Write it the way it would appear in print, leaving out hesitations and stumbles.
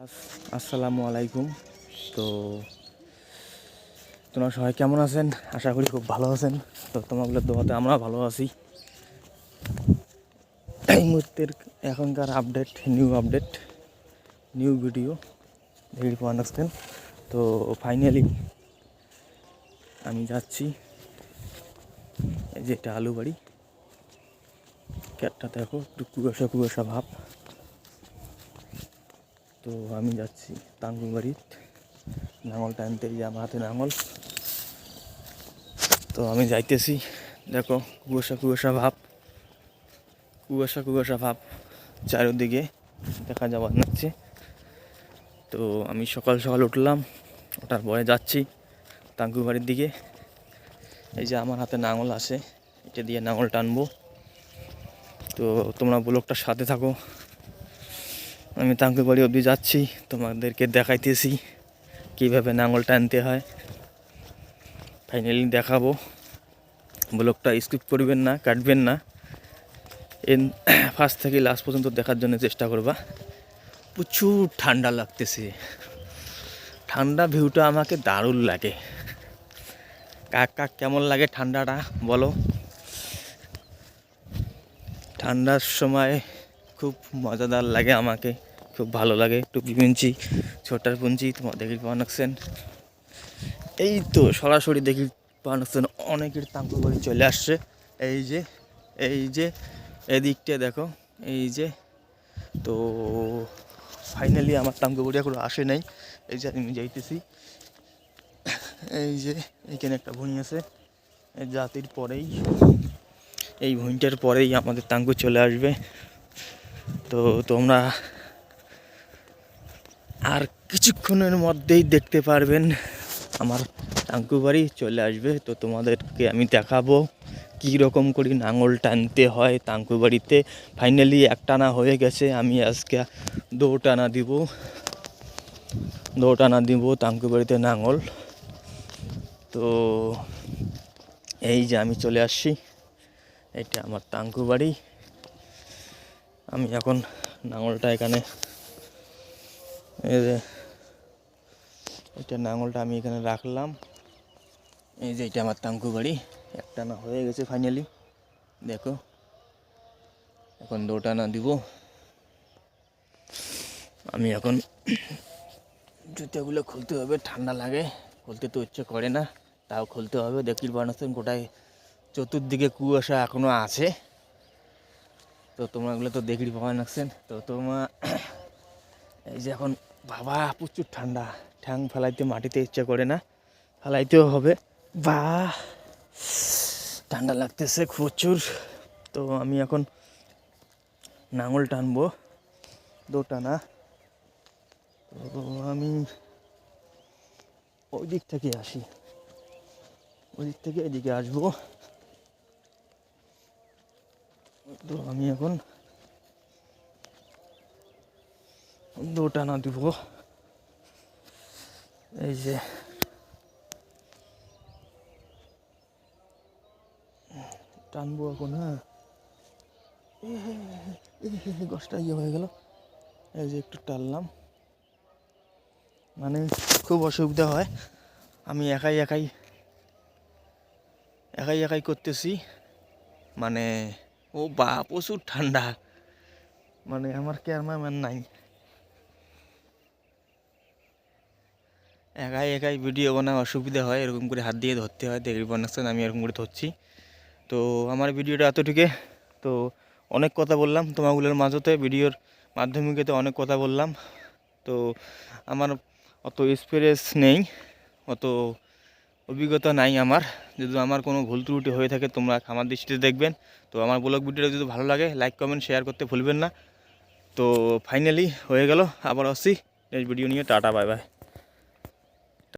আসসালামু আলাইকুম। তো তোমরা সবাই কেমন আছেন? আশা করি খুব ভালো আছেন। তো তোমাগুলোর দোয়াতে আমরা ভালো আছি। এই মুহূর্তের এখনকার আপডেট, নিউ ভিডিও দেখি আন্ডারস্ট্যান্ড। তো ফাইনালি আমি যাচ্ছি, এই যে এটা আলু বাড়ি, ক্যাটটা দেখো একটু কুয়াশা ভাব। তো আমি যাচ্ছি তাঙ্গুর বাড়ির নাঙল টানতে, যে আমার হাতে নাঙল। তো আমি যাইতেছি, দেখো কুয়াশা ভাব চারিদিকে দেখা যাওয়া যাচ্ছে। তো আমি সকাল উঠলাম, ওঠার পরে যাচ্ছি তাঙ্কুর বাড়ির দিকে। এই যে আমার হাতে নাঙল আছে, এটা দিয়ে নাঙল টানবো। তো তোমরা ব্লগটার সাথে থাকো। আমি তাঙ্কুর বাড়ি অবধি যাচ্ছি, তোমাদেরকে দেখাইতেছি কীভাবে নাঙল টানতে হয়। ফাইনালি দেখাবো, ব্লগটা স্কিপ করবেন না, কাটবেন না। ফার্স্ট থেকে লাস্ট পর্যন্ত দেখার জন্য চেষ্টা করবা। প্রচুর ঠান্ডা লাগতেছে, ঠান্ডা ভিউটা আমাকে দারুণ লাগে। কাক কেমন লাগে ঠান্ডাটা বলো? ঠান্ডার সময় খুব মজাদার লাগে, আমাকে খুব ভালো লাগে। টুপি পুঞ্চি, ছোটার পুঞ্চি, তোমার দেখি পাওয়ান। এই তো সরাসরি দেখি পাওয়ান, অনেকের তাঙ্কুর বাড়ি চলে আসছে। এই যে এদিকটা দেখো, এই যে। তো ফাইনালি আমার তাঙ্কুর বাড়ি এখনো আসে নাই। এই যে আমি যাইতেছি, এই যে এইখানে একটা ভুঁই আছে, এই জাতির পরেই, এই ভুঁইটার পরেই আমাদের তাঙ্কু চলে আসবে। তো তোমরা আর কিছুক্ষণের মধ্যেই দেখতে পারবেন আমার তাঙ্কু বাড়ি চলে আসবে। তো তোমাদেরকে আমি দেখাবো কী রকম করে নাঙল টানতে হয় তাঙ্কু বাড়িতে। ফাইনালি একটানা হয়ে গেছে, আমি আজকে দো টানা দিব তাঙ্কু বাড়িতে নাঙল। তো এই যে আমি চলে আসছি, এটা আমার তাঙ্কু বাড়ি। আমি এখন নাঙলটা এখানে, এই যে এটা নাঙলটা আমি এখানে রাখলাম। এই যে এটা আমার তাঙ্কু বাড়ি, একটানা হয়ে গেছে ফাইনালি। দেখো এখন দোটানা দিব। আমি এখন জুতাগুলো খুলতে হবে, ঠান্ডা লাগে, খুলতে তো ইচ্ছে করে না, তাও খুলতে হবে। দেখি বানাচ্ছেন গোটায় চতুর্দিকে কুয়াশা এখনো আছে। তো তোমরা এগুলো তো দেখি পাওয়া নাকছেন। তো তোমার এই যে এখন বাবা প্রচুর ঠান্ডা, ঠ্যাং ফেলাইতে মাটিতে ইচ্ছে করে না, ফেলাইতেও হবে। ঠান্ডা লাগতেছে প্রচুর। তো আমি এখন নাঙল টানবো, দো টানা। তো আমি ওই দিক থেকে আসি, ওই দিক থেকে এদিকে আসবো। তো আমি এখন দো টানা দিব। এই যে টানবো এখন। হ্যাঁ, গছটা হয়ে গেল। এই যে একটু টানলাম, মানে খুব অসুবিধা হয়। আমি একাই করতেছি, মানে ও প্রচুর ঠান্ডা, মানে আমার ক্যামেরাম্যান নাই। একাই ভিডিও বানানো অসুবিধা হয়, এরকম করে হাত দিয়ে ধরতে হয়। দেখি বানাচ্ছেন আমি এরকম করে ধরছি। তো আমার ভিডিওটা এতটুকু। তো অনেক কথা বললাম তোমাগুলোর মাঝতে, ভিডিওর মাধ্যমিকেতে অনেক কথা বললাম। তো আমার অত এক্সপিরিয়েন্স নেই, অত অভিজ্ঞতা নাই আমার। যদি আমার কোনো ভুল ত্রুটি হয়ে থাকে তোমরা আমার দৃষ্টিতে দেখবেন। তো আমার ব্লগ ভিডিওটা যদি ভালো লাগে লাইক কমেন্ট শেয়ার করতে ভুলবেন না। তো ফাইনালি হয়ে গেল, আবার আসছি নেক্সট ভিডিও নিয়ে। Tata, bye bye.